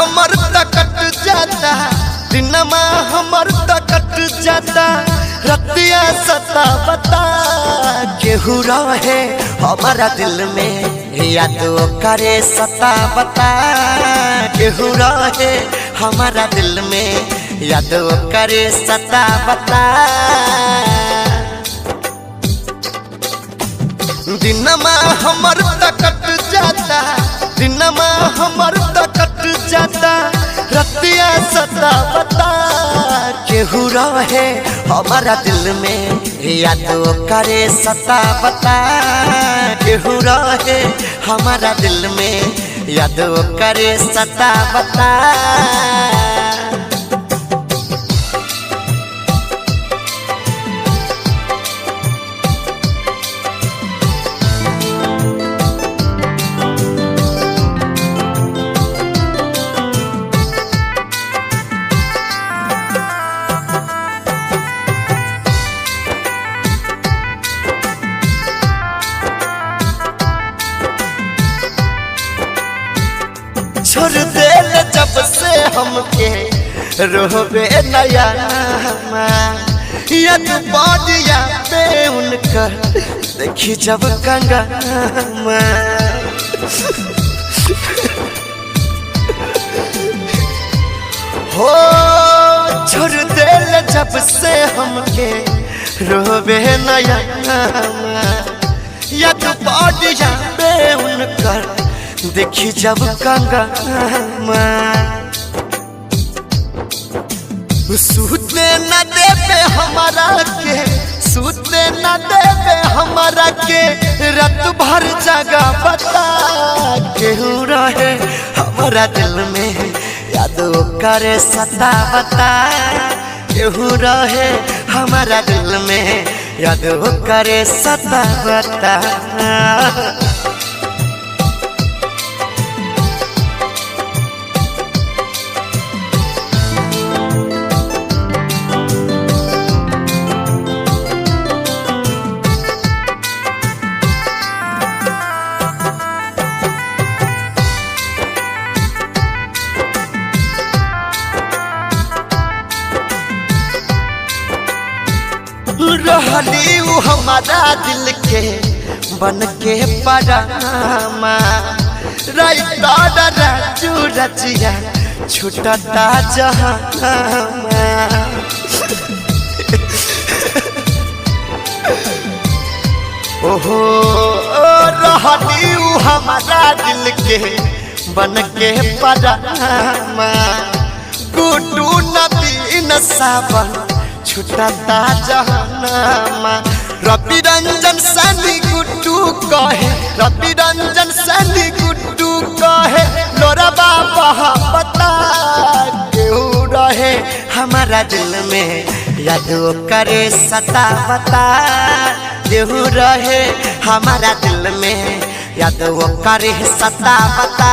हमर तकट जाता, दिनमा हमर तकट जाता, रतिया सता बता केहू रहे हमारा दिल में, याद करे सता बता केहू रहे हमारा दिल में, याद करे सता बता। दिनमा हमर तकट जाता, दिनमा हमर तकट जाता, रतिया सता बता केहू रहे हमारा दिल में, याद करे सता बता केहू रहे हमारा दिल में, याद करे सता बता। छोड़ दे जब से हमके रोबे नया यद बादिया पे उनका देखी जब कंगा हो छोड़ दे जब से हमके रोबे नया यद बादिया पे उनका देखी जब कंगा सूते न देवे हमारा के, सूते न देवे हमारा के, रात भर जगा बता केहू रहे हमारा दिल में, याद करे सता बता केहू रहे हमारा दिल में, याद करे सता बता। रहली उ हमारा दिल के बन के परामा, राइटर राजू रचिया छुटता जहामा। ओहो रहली उ हमारा दिल के बन के परामा, गुड्डू नबीन सावन छुटता जहानमा। रवि रंजन सनी गुड्डू कहे, रवि रंजन सनी गुड्डू कहे, लोरा बाबा बता केहू रहे हमारा दिल में, याद करे सता बता केहू रहे हमारा दिल में, याद करे सता बता।